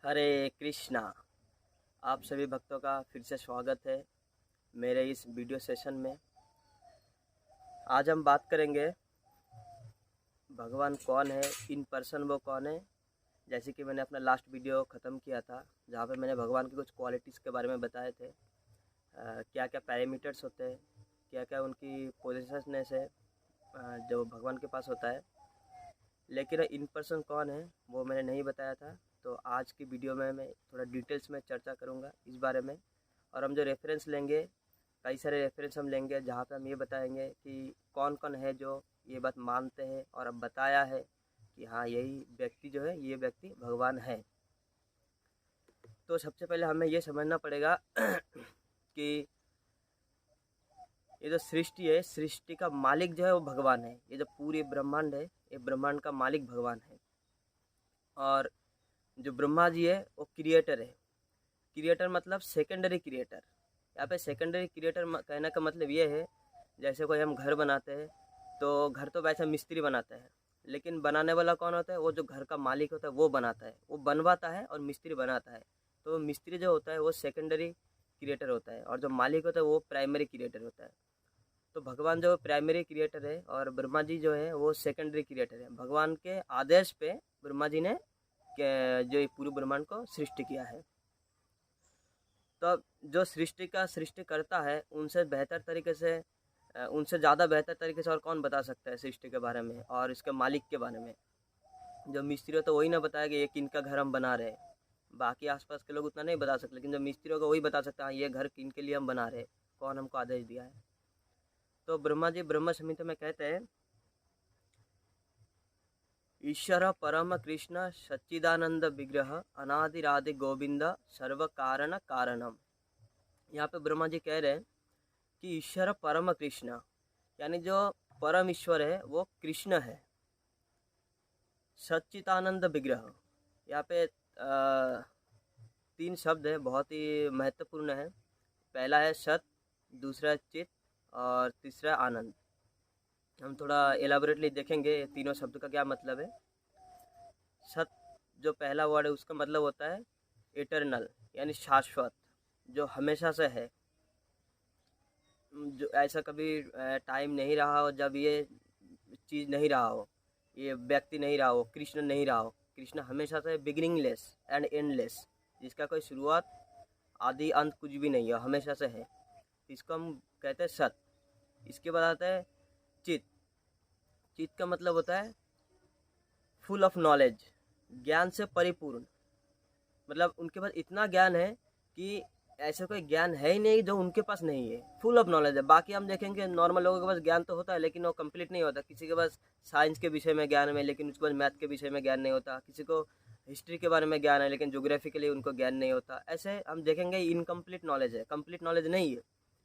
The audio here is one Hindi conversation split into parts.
हरे कृष्णा। आप सभी भक्तों का फिर से स्वागत है मेरे इस वीडियो सेशन में। आज हम बात करेंगे भगवान कौन है, इन पर्सन वो कौन है। जैसे कि मैंने अपना लास्ट वीडियो ख़त्म किया था जहाँ पे मैंने भगवान की कुछ क्वालिटीज़ के बारे में बताए थे। क्या क्या पैरामीटर्स होते हैं, क्या क्या उनकी पोजिशननेस है जो भगवान के पास होता है। लेकिन इन पर्सन कौन है वो मैंने नहीं बताया था। तो आज की वीडियो में मैं थोड़ा डिटेल्स में चर्चा करूँगा इस बारे में। और हम जो रेफरेंस लेंगे, कई सारे रेफरेंस हम लेंगे जहाँ पे हम ये बताएंगे कि कौन कौन है जो ये बात मानते हैं और अब बताया है कि हाँ यही व्यक्ति जो है ये व्यक्ति भगवान है। तो सबसे पहले हमें ये समझना पड़ेगा कि ये जो सृष्टि है, सृष्टि का मालिक जो है वो भगवान है। ये जो पूरी ब्रह्मांड है, ये ब्रह्मांड का मालिक भगवान है। और जो ब्रह्मा जी है वो क्रिएटर है। क्रिएटर मतलब सेकेंडरी क्रिएटर। यहाँ पे सेकेंडरी क्रिएटर कहने का मतलब ये है, जैसे कोई हम घर बनाते हैं तो घर तो वैसे मिस्त्री बनाता है, लेकिन बनाने वाला कौन होता है? वो जो घर का मालिक होता है वो बनाता है, वो बनवाता है और मिस्त्री बनाता है। तो मिस्त्री जो होता है वो सेकेंडरी क्रिएटर होता है और जो मालिक होता है वो प्राइमरी क्रिएटर होता है। तो भगवान जो प्राइमरी क्रिएटर है और ब्रह्मा जी जो है वो सेकेंडरी क्रिएटर है। भगवान के आदेश पे ब्रह्मा जी ने जो ये पूरे ब्रह्मांड को सृष्टि किया है। तो जो सृष्टि का सृष्टि करता है उनसे बेहतर तरीके से, उनसे ज़्यादा बेहतर तरीके से और कौन बता सकता है सृष्टि के बारे में और इसके मालिक के बारे में। जो मिस्त्री हो तो वही ना बताया कि ये किन का घर हम बना रहे हैं। बाकी आसपास के लोग उतना नहीं बता सकते, लेकिन जो मिस्त्री होगा वही बता सकता है ये घर किन के लिए हम बना रहे हैं, कौन हमको आदेश दिया है। तो ब्रह्मा जी ब्रह्म संहिता में कहते हैं, ईश्वर परम कृष्ण सच्चिदानंद विग्रह अनादिरादि गोविंद सर्व कारण कारणम। यहाँ पे ब्रह्मा जी कह रहे हैं कि ईश्वर परम कृष्ण, यानी जो परम ईश्वर है वो कृष्ण है। सच्चिदानंद विग्रह, यहाँ पे तीन शब्द है, बहुत ही महत्वपूर्ण है। पहला है सत, दूसरा चित और तीसरा आनंद। हम थोड़ा एलाबोरेटली देखेंगे ये तीनों शब्द का क्या मतलब है। सत जो पहला वर्ड है उसका मतलब होता है इटरनल, यानी शाश्वत, जो हमेशा से है। जो ऐसा कभी टाइम नहीं रहा हो जब ये चीज़ नहीं रहा हो, ये व्यक्ति नहीं रहा हो, कृष्ण नहीं रहा हो। कृष्ण हमेशा से बिगिनिंगलेस एंड एंडलेस, जिसका कोई शुरुआत आदि अंत कुछ भी नहीं है, हमेशा से है। इसको हम कहते हैं सत। इसके बाद आता है चित। चित का मतलब होता है फुल ऑफ नॉलेज, ज्ञान से परिपूर्ण। मतलब उनके पास इतना ज्ञान है कि ऐसा कोई ज्ञान है ही नहीं जो उनके पास नहीं है। फुल ऑफ नॉलेज है। बाकी हम देखेंगे नॉर्मल लोगों के पास ज्ञान तो होता है लेकिन वो कंप्लीट नहीं होता। किसी के पास साइंस के विषय में ज्ञान है लेकिन उसके पास मैथ के विषय में ज्ञान नहीं होता। किसी को हिस्ट्री के बारे में ज्ञान है लेकिन ज्योग्राफी के लिए उनको ज्ञान नहीं होता। ऐसे हम देखेंगे इनकम्प्लीट नॉलेज है, कंप्लीट नॉलेज नहीं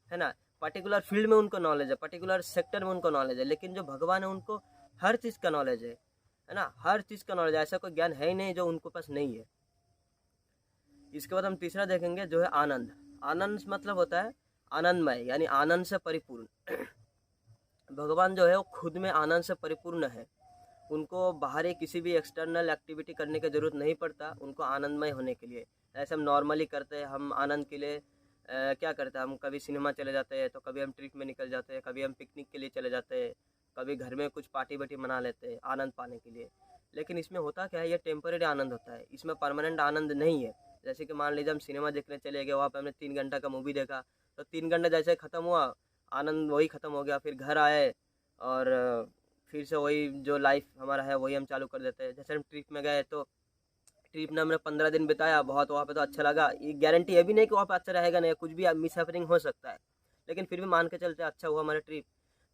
है ना। पर्टिकुलर फील्ड में उनको नॉलेज है, पर्टिकुलर सेक्टर में उनको नॉलेज है, लेकिन जो भगवान है उनको हर चीज़ का नॉलेज है ना, हर चीज़ का नॉलेज है। ऐसा कोई ज्ञान है ही नहीं जो उनको पास नहीं है। इसके बाद हम तीसरा देखेंगे जो है आनंद। आनंद मतलब होता है आनंदमय, यानी आनंद से परिपूर्ण। भगवान जो है वो खुद में आनंद से परिपूर्ण है। उनको बाहरी किसी भी एक्सटर्नल एक्टिविटी करने की ज़रूरत नहीं पड़ता उनको आनंदमय होने के लिए। ऐसे हम नॉर्मली करते हैं, हम आनंद के लिए क्या करते हैं, हम कभी सिनेमा चले जाते हैं, तो कभी हम ट्रिप में निकल जाते हैं, कभी हम पिकनिक के लिए चले जाते हैं, कभी घर में कुछ पार्टी वार्टी मना लेते हैं आनंद पाने के लिए। लेकिन इसमें होता क्या है, ये टेम्परेरी आनंद होता है, इसमें परमानेंट आनंद नहीं है। जैसे कि मान लीजिए हम सिनेमा देखने चले गए, वहाँ पे हमने 3 घंटा का मूवी देखा, तो 3 घंटा जैसे ख़त्म हुआ आनंद वही ख़त्म हो गया। फिर घर आए और फिर से वही जो लाइफ हमारा है वही हम चालू कर देते हैं। जैसे हम ट्रिप में गए तो ट्रिप में हमने 15 दिन बिताया, बहुत वहाँ पे तो अच्छा लगा। ये गारंटी है भी नहीं कि वहाँ पे अच्छा रहेगा नहीं, कुछ भी मिस हैपनिंग हो सकता है, लेकिन फिर भी मान के चलते अच्छा हुआ हमारा ट्रिप।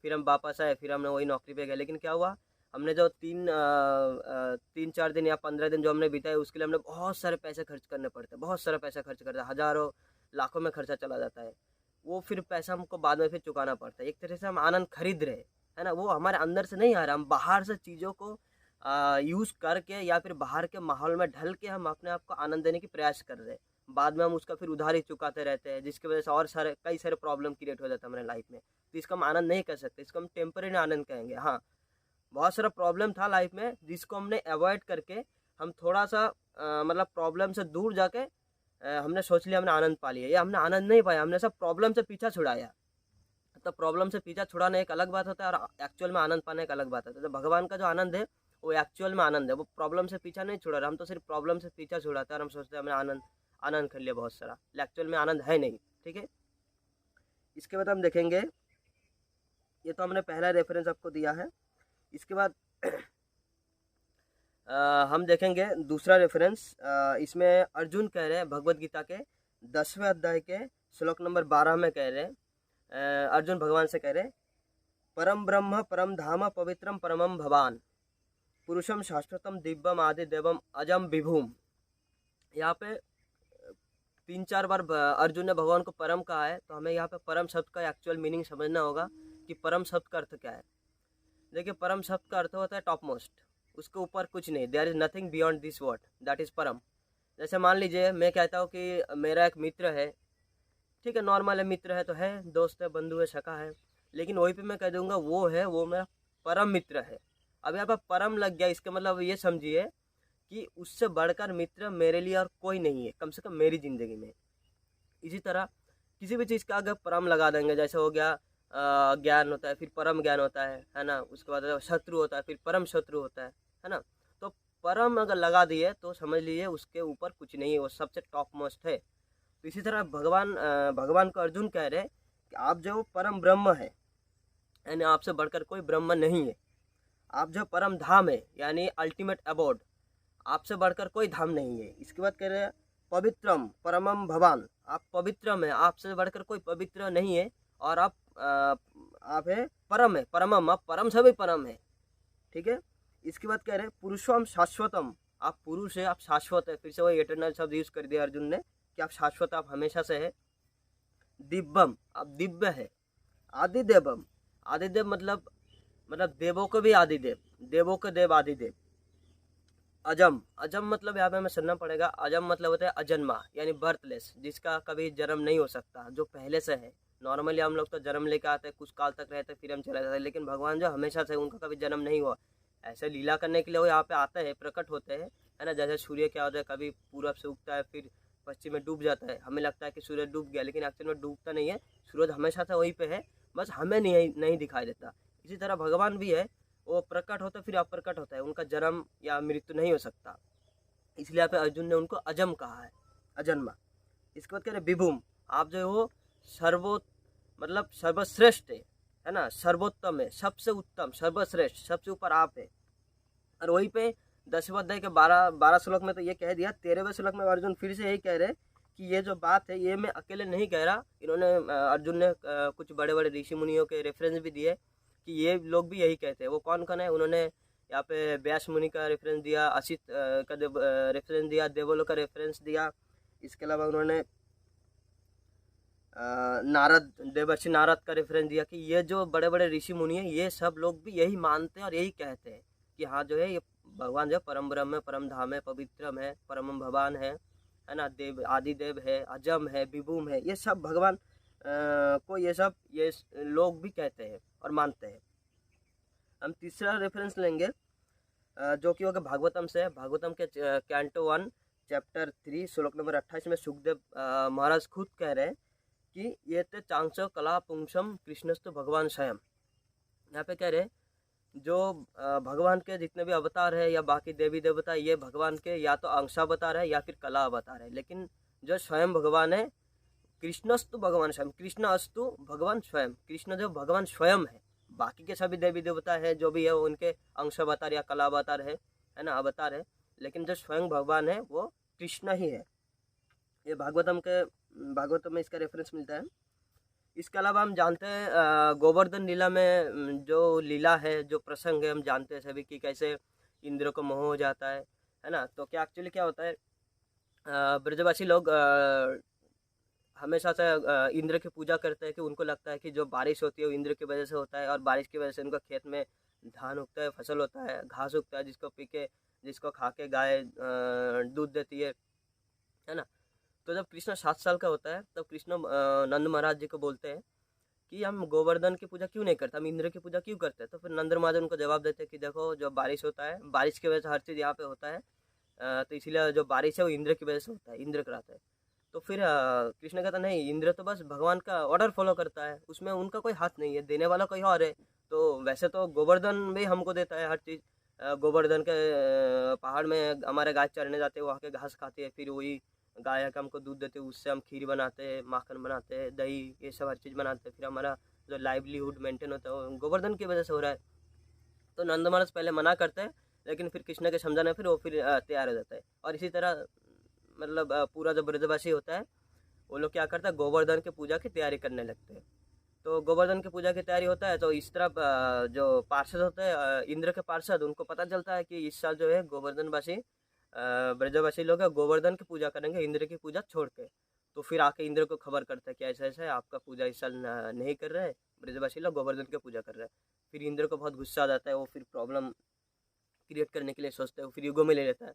फिर हम वापस आए, फिर हमने वही नौकरी पे गए। लेकिन क्या हुआ, हमने जो 3-4 दिन या 15 दिन जो हमने बिताए उसके लिए हमने बहुत सारे पैसे खर्च करने पड़ते हैं, बहुत सारा पैसा खर्च करते हैं, हज़ारों लाखों में खर्चा चला जाता है। वो फिर पैसा हमको बाद में फिर चुकाना पड़ता है। एक तरह से हम आनंद खरीद रहे है ना, वो हमारे अंदर से नहीं आ रहा, हम बाहर से चीज़ों को यूज़ करके या फिर बाहर के माहौल में ढल के हम अपने आप को आनंद देने की प्रयास कर रहे हैं। बाद में हम उसका फिर उधार ही चुकाते रहते हैं, जिसकी वजह से और कई सारे प्रॉब्लम क्रिएट हो जाता है हमारे लाइफ में। तो इसको हम आनंद नहीं कह सकते, इसको हम टेम्परेरी आनंद कहेंगे। हाँ, बहुत सारा प्रॉब्लम था लाइफ में जिसको हमने अवॉइड करके हम थोड़ा सा मतलब प्रॉब्लम से दूर जाके हमने सोच लिया हमने आनंद पा लिया, या हमने आनंद नहीं पाया, हमने सब प्रॉब्लम से पीछा छुड़ाया। तो प्रॉब्लम से पीछा छुड़ाना एक अलग बात होता है और एक्चुअल में आनंद पाना एक अलग बात होता है। तो भगवान का जो आनंद है वो एक्चुअल में आनंद है, वो प्रॉब्लम से पीछा नहीं छुड़ा रहा। हम तो सिर्फ प्रॉब्लम से पीछा छुड़ाते हैं और हम सोचते हैं हमने आनंद आनंद कर लिया बहुत सारा, एक्चुअल में आनंद है नहीं। ठीक है, इसके बाद हम देखेंगे, ये तो हमने पहला रेफरेंस आपको दिया है। इसके बाद हम देखेंगे दूसरा रेफरेंस। इसमें अर्जुन कह रहे हैं भगवत गीता के 10वें अध्याय के श्लोक नंबर 12 में कह रहे हैं, अर्जुन भगवान से कह रहे हैं, परम ब्रह्म परम धाम पवित्रम परमम भवान पुरुषम शाश्वतम दिव्यम आदि देवम अजम विभूम। यहाँ पे 3-4 बार अर्जुन ने भगवान को परम कहा है, तो हमें यहाँ पे परम शब्द का एक्चुअल मीनिंग समझना होगा कि परम शब्द का अर्थ क्या है। देखिए, परम शब्द का अर्थ होता है टॉप मोस्ट, उसके ऊपर कुछ नहीं, there is nothing beyond this word, that is परम। जैसे मान लीजिए मैं कहता हूँ कि मेरा एक मित्र है, ठीक है, नॉर्मल है, मित्र है तो है, दोस्त है, बंधु है, सखा है, लेकिन वहीं पे मैं कह दूंगा वो है, वो मेरा परम मित्र है। अब यहाँ पर परम लग गया, इसका मतलब ये समझिए कि उससे बढ़कर मित्र मेरे लिए और कोई नहीं है, कम से कम मेरी ज़िंदगी में। इसी तरह किसी भी चीज़ का अगर परम लगा देंगे, जैसे हो गया ज्ञान होता है, फिर परम ज्ञान होता है ना, उसके बाद शत्रु होता है, फिर परम शत्रु होता है ना। तो परम अगर लगा दिए तो समझ लीजिए उसके ऊपर कुछ नहीं है, वो सबसे टॉप मोस्ट है। तो इसी तरह भगवान को अर्जुन कह रहे कि आप जो परम ब्रह्म है, यानी आपसे बढ़कर कोई ब्रह्म नहीं है। आप जो परम धाम है, यानी अल्टीमेट अबोर्ड, आपसे बढ़कर कोई धाम नहीं है। इसके बाद कह रहे हैं पवित्रम परमम भवान, आप पवित्रम है, आपसे बढ़कर कोई पवित्र नहीं है, और आप है परम है, परमम, आप परम से भी परम है। ठीक है, इसके बाद कह रहे हैं पुरुषम शाश्वतम, आप पुरुष है, आप शाश्वत है, फिर से वही इटरनल शब्द यूज कर दिया अर्जुन ने कि आप शाश्वत, आप हमेशा से है। दिव्यम, आप दिव्य है। आदिदेवम, आदिदेव मतलब देवों को भी आदिदेव, देवों के देव आदिदेव। अजम, अजम मतलब यहाँ पे हमें सुनना पड़ेगा, अजम मतलब होता है अजन्मा, यानी बर्थलेस, जिसका कभी जन्म नहीं हो सकता, जो पहले से है। नॉर्मली हम लोग तो जन्म लेकर आते हैं, कुछ काल तक रहते हैं, फिर हम चले जाते हैं, लेकिन भगवान जो हमेशा से, उनका कभी जन्म नहीं हुआ। ऐसे लीला करने के लिए वो यहाँ पे आते हैं, प्रकट होते हैं, है ना। जैसे सूर्य क्या होता है, कभी पूरब से उगता है, फिर पश्चिम में डूब जाता है, हमें लगता है कि सूर्य डूब गया, लेकिन एक्चुअल में डूबता नहीं है, सूरज हमेशा से वहीं पे है, बस हमें नहीं दिखाई देता। इसी तरह भगवान भी है, वो प्रकट होता है फिर अप्रकट होता है, उनका जन्म या मृत्यु नहीं हो सकता, इसलिए यहाँ पे अर्जुन ने उनको अजम कहा है, अजन्मा। इसके बाद कह रहे विभुम, आप जो हो सर्वश्रेष्ठ है ना, सर्वोत्तम है, सबसे उत्तम, सर्वश्रेष्ठ, सबसे ऊपर आप है। और वहीं पे 10वें अध्याय के 12 श्लोक में तो ये कह दिया, 13वें श्लोक में अर्जुन फिर से यही कह रहे कि ये जो बात है ये मैं अकेले नहीं कह रहा। इन्होंने अर्जुन ने कुछ बड़े बड़े ऋषि मुनियों के रेफरेंस भी दिए कि ये लोग भी यही कहते हैं। वो कौन कौन है, उन्होंने यहाँ पे व्यास मुनि का रेफरेंस दिया, असित का रेफरेंस दिया, देवलोक का रेफरेंस दिया। इसके अलावा उन्होंने देवर्षि नारद का रेफरेंस दिया कि ये जो बड़े बड़े ऋषि मुनि हैं, ये सब लोग भी यही मानते हैं और यही कहते हैं कि हाँ जो है ये भगवान जो परम ब्रह्म है, परम धाम है, पवित्रम है, परम भगवान है ना, देव आदिदेव है, अजम है, विभुम है, ये सब भगवान को ये लोग भी कहते हैं और मानते हैं। हम तीसरा रेफरेंस लेंगे जो कि होगा भागवतम से। भागवतम के कैंटो 1 चैप्टर 3 श्लोक नंबर 28 में सुखदेव महाराज खुद कह रहे हैं कि ये ते चांचो कला पुंसम कृष्णस्तु भगवान स्वयं। यहाँ पे कह रहे हैं जो भगवान के जितने भी अवतार है या बाकी देवी देवता, ये भगवान के या तो अंश अवतार है या फिर कला अवतार है, लेकिन जो स्वयं भगवान है, कृष्णस्तु भगवान स्वयं, कृष्ण अस्तु भगवान स्वयं, कृष्ण जो भगवान स्वयं है। बाकी के सभी देवी देवता है जो भी है वो उनके अंश अवतार या कला अवतार है ना, अवतार है, लेकिन जो स्वयं भगवान है वो कृष्ण ही है। ये भागवतम में इसका रेफरेंस मिलता है। इसके अलावा हम जानते हैं गोवर्धन लीला में जो लीला है, जो प्रसंग है, हम जानते हैं सभी कि कैसे इंद्र को मोह हो जाता है ना। तो क्या एक्चुअली क्या होता है, ब्रजवासी लोग हमेशा से इंद्र की पूजा करते हैं कि उनको लगता है कि जो बारिश होती है वो इंद्र की वजह से होता है, और बारिश की वजह से उनका खेत में धान उगता है, फसल होता है, घास उगता है, जिसको खा के गाय दूध देती है ना। तो जब कृष्ण 7 साल का होता है तब कृष्ण नंद महाराज जी को बोलते हैं कि हम गोवर्धन की पूजा क्यों नहीं करते, हम इंद्र की पूजा क्यों करते हैं। तो फिर नंद महाराज उनको जवाब देते हैं कि देखो जो बारिश होता है, बारिश की वजह से हर चीज़ यहाँ पे होता है, तो इसीलिए जो बारिश है वो इंद्र की वजह से होता है, इंद्र कराता है। तो फिर कृष्ण कहता नहीं, इंद्र तो बस भगवान का ऑर्डर फॉलो करता है, उसमें उनका कोई हाथ नहीं है, देने वाला कोई और है। तो वैसे तो गोवर्धन भी हमको देता है हर चीज़। गोवर्धन के पहाड़ में हमारे गाय चरने जाते हैं, वहाँ के घास खाते हैं, फिर वही गाय है कि हमको दूध देते हैं, उससे हम खीर बनाते हैं, माखन बनाते हैं, दही, ये सब हर चीज़ बनाते हैं। फिर हमारा जो लाइवलीहुड मेंटेन होता है वो गोवर्धन की वजह से हो रहा है। तो नंद महाराज पहले मना करते हैं, लेकिन फिर कृष्ण के समझाने फिर वो फिर तैयार हो जाता है। और इसी तरह मतलब पूरा जो ब्रजवासी होता है वो लोग क्या करता है, गोवर्धन की पूजा की तैयारी करने लगते हैं। तो गोवर्धन की पूजा की तैयारी होता है, तो इस तरफ जो पार्षद होते हैं, इंद्र के पार्षद, उनको पता चलता है कि इस साल जो है गोवर्धनवासी ब्रजवासी लोग हैं, गोवर्धन की पूजा करेंगे इंद्र की पूजा छोड़ के। तो फिर आके इंद्र को खबर करता है कि ऐसा ऐसा है, आपका पूजा इस साल नहीं कर रहे हैं, ब्रजवासी लोग गोवर्धन की पूजा कर रहे हैं। फिर इंद्र को बहुत गुस्सा आ जाता है, वो फिर प्रॉब्लम क्रिएट करने के लिए सोचते हैं, फिर युगों में ले लेता है।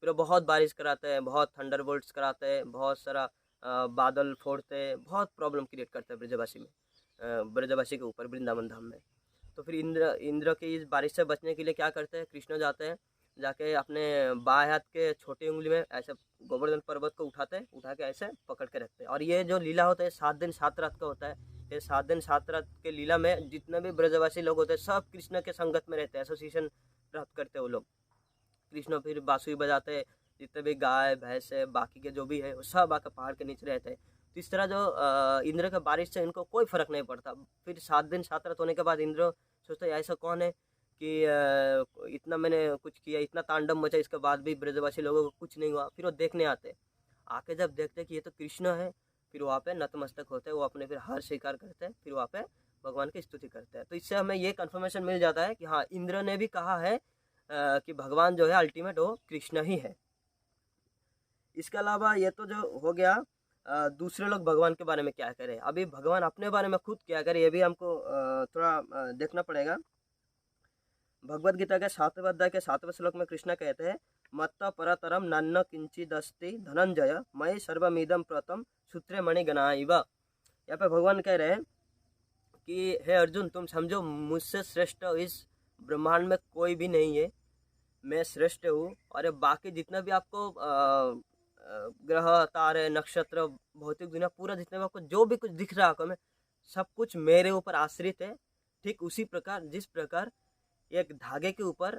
फिर वो बहुत बारिश कराते हैं, बहुत थंडरबोल्ट्स कराते हैं, बहुत सारा बादल फोड़ते हैं, बहुत प्रॉब्लम क्रिएट करते हैं ब्रजवासी में, ब्रजवासी के ऊपर वृंदावन धाम में। तो फिर इंद्र इंद्र की इस बारिश से बचने के लिए क्या करते हैं, कृष्ण जाते हैं, जाके अपने बाएं हाथ के छोटी उंगली में ऐसे गोवर्धन पर्वत को उठाते हैं, उठा के ऐसे पकड़ के रखते हैं। और ये जो लीला होता है 7 दिन 7 रात का होता है। ये 7 दिन 7 रात के लीला में जितने भी ब्रजवासी लोग होते हैं सब कृष्ण के संगत में रहते हैं, एसोसिएशन प्राप्त करते हैं वो लोग। कृष्ण फिर बांसुरी बजाते हैं, जितने भी गाय भैंस है बाकी के जो भी है वो सब आकर पहाड़ के नीचे रहते हैं। तो इस तरह जो इंद्र के बारिश से इनको कोई फर्क नहीं पड़ता। फिर 7 दिन 7 रात होने के बाद इंद्र सोचते हैं ऐसा कौन है कि इतना मैंने कुछ किया, इतना तांडव मचा, इसके बाद भी ब्रजवासी लोगों को कुछ नहीं हुआ। फिर वो देखने आते हैं, आके जब देखते हैं कि ये तो कृष्ण है, फिर वहाँ पे नतमस्तक होते हैं, वो अपने फिर हार स्वीकार करते हैं, फिर वहाँ पे भगवान की स्तुति करते हैं। तो इससे हमें ये कन्फर्मेशन मिल जाता है कि हाँ, इंद्र ने भी कहा है कि भगवान जो है अल्टीमेट वो कृष्ण ही है। इसके अलावा ये तो जो हो गया, दूसरे लोग भगवान के बारे में क्या करें, अभी भगवान अपने बारे में खुद क्या करे, ये भी हमको थोड़ा देखना पड़ेगा। भगवद गीता के 7वें अध्याय के 7वें श्लोक में कृष्ण कहते हैं, मत्त परतरम नान्य किंचिदस्ति धनंजय मयि सर्वमिदं प्रतम सूत्रे मणिगणा इव। यहाँ पे भगवान कह रहे हैं कि हे अर्जुन, तुम समझो मुझसे श्रेष्ठ इस ब्रह्मांड में कोई भी नहीं है, मैं श्रेष्ठ हूँ। और बाकी जितना भी आपको ग्रह तारे नक्षत्र भौतिक दुनिया पूरा जितने भी आपको जो भी कुछ दिख रहा है आपको में, सब कुछ मेरे ऊपर आश्रित है। ठीक उसी प्रकार जिस प्रकार एक धागे के ऊपर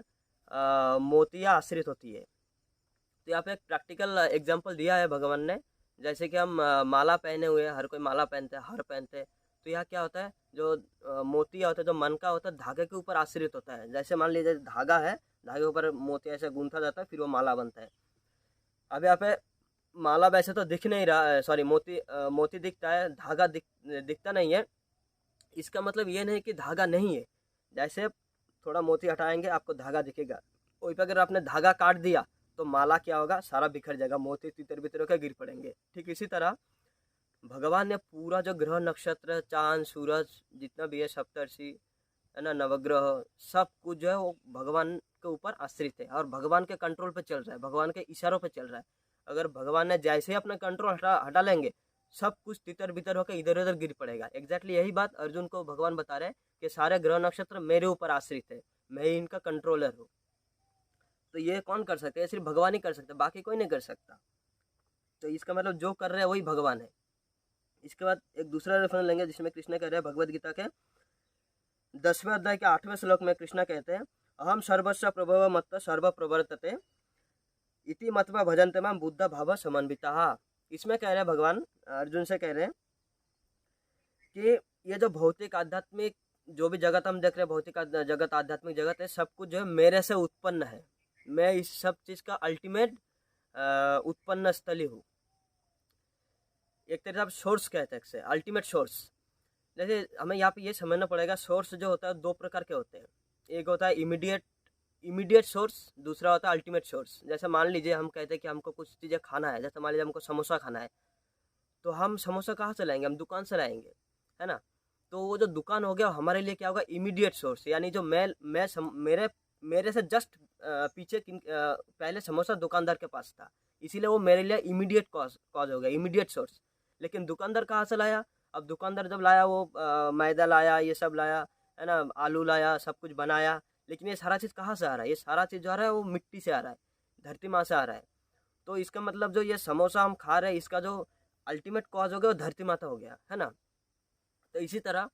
मोतियाँ आश्रित होती है। तो यहाँ पे एक प्रैक्टिकल एग्जांपल दिया है भगवान ने। जैसे कि हम माला पहने हुए हैं, हर कोई माला पहनते हैं, हार पहनते हैं। तो यहाँ क्या होता है, जो मोतिया होता है, जो मन का होता है, धागे के ऊपर आश्रित होता है। जैसे मान लीजिए धागा है, धागे के ऊपर मोतिया ऐसे गूंथा जाता है, फिर वो माला बनता है। अब यहाँ पे माला वैसे तो दिख नहीं रहा, सॉरी मोती दिखता है, धागा दिखता नहीं है। इसका मतलब ये नहीं कि धागा नहीं है। जैसे थोड़ा मोती हटाएंगे आपको धागा दिखेगा, वहीं पर अगर आपने धागा काट दिया तो माला क्या होगा, सारा बिखर जाएगा, मोती तितर बितर होकर गिर पड़ेंगे। ठीक इसी तरह भगवान ने पूरा जो ग्रह नक्षत्र चांद सूरज जितना भी है सप्तर्षि है ना, नवग्रह, सब कुछ जो है वो भगवान के ऊपर आश्रित है और भगवान के कंट्रोल पे चल रहा है, भगवान के इशारों पे चल रहा है। अगर भगवान ने जैसे ही अपना कंट्रोल हटा लेंगे, सब कुछ तितर बितर होकर इधर उधर गिर पड़ेगा। एग्जैक्टली यही बात अर्जुन को भगवान बता रहे हैं कि सारे ग्रह नक्षत्र मेरे ऊपर आश्रित है, मैं ही इनका कंट्रोलर हूँ। तो ये कौन कर सकते हैं, सिर्फ भगवान ही कर सकते, बाकी कोई नहीं कर सकता। तो इसका मतलब जो कर रहे हैं वही भगवान है। इसके बाद एक दूसरा रेफरेंस लेंगे जिसमें कृष्ण कह रहे हैं भगवद गीता के 10वें अध्याय के 8वें श्लोक में कृष्ण कहते हैं, अहम सर्वस्व प्रभव मत्त सर्व प्रवर्तते इति मत्वा भजन्ते मां बुद्ध भाव समन्विता। इसमें कह रहे हैं भगवान अर्जुन से कह रहे हैं कि ये जो भौतिक आध्यात्मिक जो भी जगत हम देख रहे हैं, भौतिक जगत आध्यात्मिक जगत है, सब कुछ जो है मेरे से उत्पन्न है। मैं इस सब चीज़ का अल्टीमेट उत्पन्न स्थली हूँ। एक तरह से आप सोर्स कहते हैं, अल्टीमेट सोर्स। जैसे हमें यहाँ पे ये समझना पड़ेगा, सोर्स जो होता है दो प्रकार के होते हैं। एक होता है इमीडिएट सोर्स, दूसरा होता है अल्टीमेट सोर्स। जैसे मान लीजिए हम कहते हैं कि हमको कुछ चीज़ें खाना है, जैसे मान लीजिए हमको समोसा खाना है, तो हम समोसा कहाँ से लाएंगे, हम दुकान से लाएंगे, है ना। तो वो जो दुकान हो गया हमारे लिए क्या होगा, इमीडिएट सोर्स, यानी जो मेरे से जस्ट पीछे पहले समोसा दुकानदार के पास था, इसीलिए वो मेरे लिए इमीडिएट कॉज हो गया, इमीडिएट सोर्स। लेकिन दुकानदार कहाँ से लाया, अब दुकानदार जब लाया वो मैदा लाया, ये सब लाया, है ना, आलू लाया, सब कुछ बनाया, लेकिन ये सारा चीज़ कहाँ से आ रहा है, ये सारा चीज़ जो आ रहा है वो मिट्टी से आ रहा है। धरती माँ से आ रहा है। तो इसका मतलब जो ये समोसा हम खा रहे हैं, इसका जो अल्टीमेट कॉज हो गया वो धरती माता हो गया, है ना। तो इसी तरह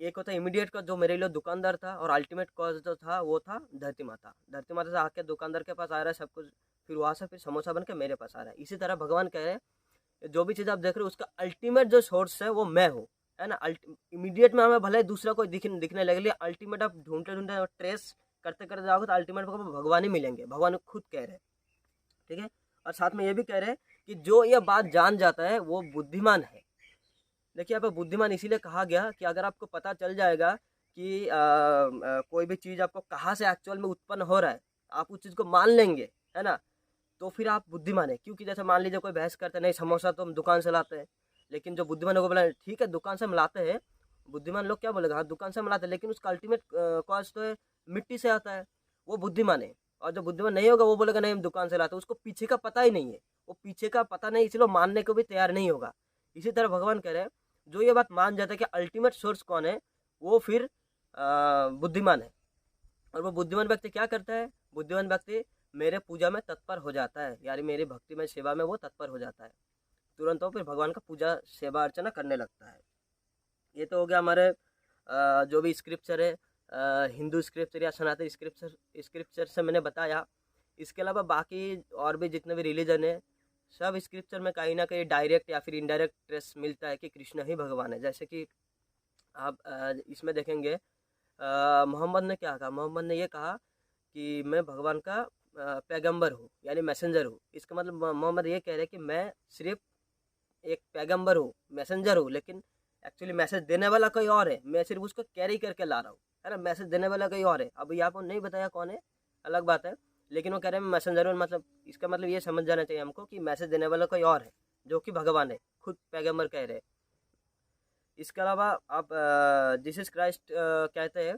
एक होता है इमीडिएट का, जो मेरे लिए दुकानदार था, और अल्टीमेट कॉज जो था वो था धरती माता। धरती माता से आके दुकानदार के पास आ रहा है सब कुछ, फिर वहाँ से फिर समोसा बन के मेरे पास आ रहा है। इसी तरह भगवान कह रहे हैं जो भी चीज़ आप देख रहे हो उसका अल्टीमेट जो सोर्स है वो मैं हूँ, है ना। इमीडिएट में हमें भले ही दूसरा कोई दिखने लगे, लेकिन अल्टीमेट आप ढूंढते ढूंढते और ट्रेस करते करते जाओगे तो अल्टीमेट भगवान ही मिलेंगे। भगवान खुद कह रहे हैं, ठीक है। और साथ में ये भी कह रहे हैं कि जो ये बात जान जाता है वो बुद्धिमान है। देखिए, यहाँ पे बुद्धिमान इसीलिए कहा गया कि अगर आपको पता चल जाएगा कि कोई भी चीज़ आपको कहाँ से एक्चुअल में उत्पन्न हो रहा है, आप उस चीज़ को मान लेंगे, है ना, तो फिर आप बुद्धिमान है। क्योंकि जैसे मान लीजिए कोई बहस करते नहीं, समोसा तो हम दुकान से लाते हैं, लेकिन जो बुद्धिमान है वो बोला ठीक है दुकान से हम लाते हैं। बुद्धिमान लोग क्या बोलेगा, हाँ दुकान से हम लाते हैं, लेकिन उसका अल्टीमेट कॉज तो है मिट्टी से आता है, वो बुद्धिमान है। और जो बुद्धिमान नहीं होगा वो बोलेगा नहीं हम दुकान से लाते हैं, उसको पीछे का पता ही नहीं है, वो पीछे का पता नहीं, इसलिए मानने को भी तैयार नहीं होगा। इसी तरह भगवान कह रहे हैं जो ये बात मान जाता है कि अल्टीमेट सोर्स कौन है, वो फिर बुद्धिमान है। और वो बुद्धिमान व्यक्ति क्या करता है, बुद्धिमान व्यक्ति मेरे पूजा में तत्पर हो जाता है, यानी मेरी भक्ति में सेवा में वो तत्पर हो जाता है, तुरंत वो फिर भगवान का पूजा सेवा अर्चना करने लगता है। ये तो हो गया हमारे जो भी स्क्रिप्चर है, हिंदू स्क्रिप्चर या सनातन स्क्रिप्चर से मैंने बताया। इसके अलावा बाकी और भी जितने भी रिलीजन है, सब स्क्रिप्चर में कहीं ना कहीं डायरेक्ट या फिर इनडायरेक्ट ट्रेस मिलता है कि कृष्ण ही भगवान है। जैसे कि आप इसमें देखेंगे मोहम्मद ने क्या कहा, मोहम्मद ने ये कहा कि मैं भगवान का पैगंबर हूँ, यानी मैसेंजर हूँ। इसका मतलब मोहम्मद ये कह रहे हैं कि मैं सिर्फ एक पैगंबर हूँ, मैसेंजर हूँ, लेकिन एक्चुअली मैसेज देने वाला कोई और है, मैं सिर्फ उसको कैरी करके ला रहा हूँ, है ना। मैसेज देने वाला कोई और है, अभी आपको नहीं बताया कौन है, अलग बात है, लेकिन वो कह रहे हैं मैसेंजर हूँ। मतलब इसका मतलब ये समझ जाना चाहिए हमको कि मैसेज देने वाला कोई और है, जो कि भगवान है, खुद पैगंबर कह रहे हैं। इसके अलावा आप जीसस क्राइस्ट कहते हैं,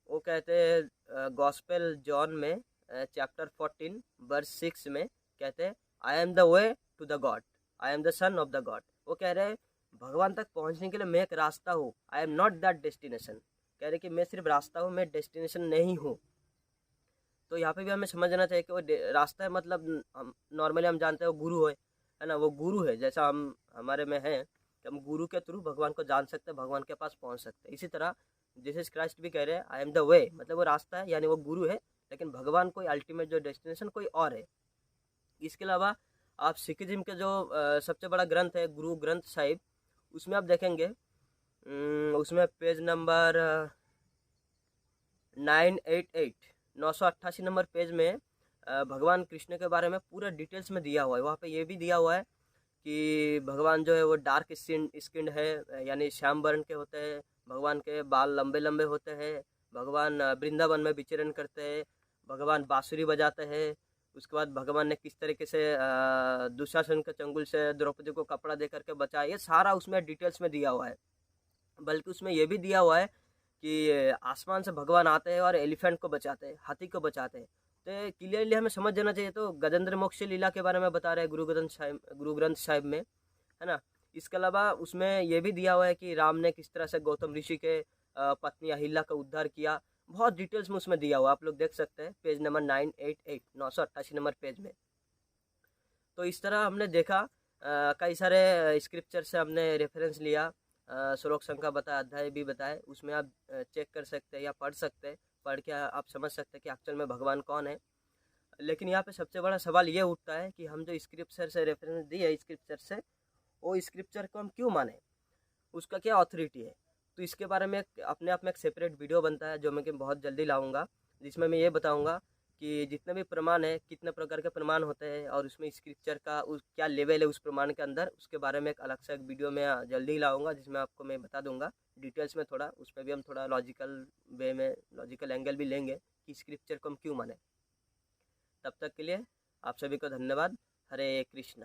वो कहते हैं गॉस्पेल जॉन में चैप्टर 14 वर्स 6 में कहते हैं I am the way to the God, I am the son of the God. वो कह रहे हैं भगवान तक पहुंचने के लिए मैं एक रास्ता हूँ, I am not that destination. कह रहे कि मैं सिर्फ रास्ता हूँ, मैं डेस्टिनेशन नहीं हूँ। तो यहाँ पे भी हमें समझना चाहिए कि वो रास्ता है, मतलब हम नॉर्मली हम जानते हैं वो गुरु है ना, वो गुरु है। जैसा हम हमारे में है कि हम गुरु के थ्रू भगवान को जान सकते हैं, भगवान के पास पहुँच सकते हैं। इसी तरह जीसस क्राइस्ट भी कह रहे हैं आई एम द वे, मतलब वो रास्ता है, यानी वो गुरु है, लेकिन भगवान कोई अल्टीमेट जो डेस्टिनेशन कोई और है। इसके अलावा आप सिखिज्म के जो सबसे बड़ा ग्रंथ है गुरु ग्रंथ साहिब, उसमें आप देखेंगे उसमें पेज नंबर 988 988 नंबर पेज में भगवान कृष्ण के बारे में पूरा डिटेल्स में दिया हुआ है। वहाँ पे ये भी दिया हुआ है कि भगवान जो है वो डार्क स्किन है, यानी श्याम वर्ण के होते हैं, भगवान के बाल लंबे लंबे होते हैं, भगवान वृंदावन में विचरण करते हैं, भगवान बांसुरी बजाते हैं। उसके बाद भगवान ने किस तरीके से दुशासन के चंगुल से द्रौपदी को कपड़ा दे करके बचाया, ये सारा उसमें डिटेल्स में दिया हुआ है। बल्कि उसमें ये भी दिया हुआ है कि आसमान से भगवान आते हैं और एलिफेंट को बचाते हैं, हाथी को बचाते हैं। तो क्लियरली हमें समझ जाना चाहिए। तो गजेंद्र मोक्ष लीला के बारे में बता रहे हैं गुरु ग्रंथ साहिब में, है ना। इसके अलावा उसमें ये भी दिया हुआ है कि राम ने किस तरह से गौतम ऋषि के पत्नी अहिल्या का उद्धार किया, बहुत डिटेल्स में उसमें दिया हुआ, आप लोग देख सकते हैं पेज नंबर 988 988 नंबर पेज में। तो इस तरह हमने देखा कई सारे स्क्रिप्चर से हमने रेफरेंस लिया, श्लोक संख्या बताया, अध्याय भी बताए, उसमें आप चेक कर सकते हैं या पढ़ सकते हैं, पढ़ के आप समझ सकते हैं कि एक्चुअल में भगवान कौन है। लेकिन यहाँ पे सबसे बड़ा सवाल ये उठता है कि हम जो स्क्रिप्चर से रेफरेंस दिए स्क्रिप्चर से, वो स्क्रिप्चर को हम क्यों माने, उसका क्या ऑथोरिटी है। तो इसके बारे में अपने आप में एक सेपरेट वीडियो बनता है जो मैं कि बहुत जल्दी लाऊंगा, जिसमें मैं ये बताऊंगा कि जितने भी प्रमाण है कितने प्रकार के प्रमाण होते हैं और उसमें स्क्रिप्चर का क्या लेवल है उस प्रमाण के अंदर, उसके बारे में एक अलग से एक वीडियो में जल्दी ही लाऊंगा, जिसमें आपको मैं बता दूंगा डिटेल्स में थोड़ा। उसमें भी हम थोड़ा लॉजिकल वे में लॉजिकल एंगल भी लेंगे कि स्क्रिप्चर को हम क्यों माने। तब तक के लिए आप सभी को धन्यवाद। हरे कृष्णा।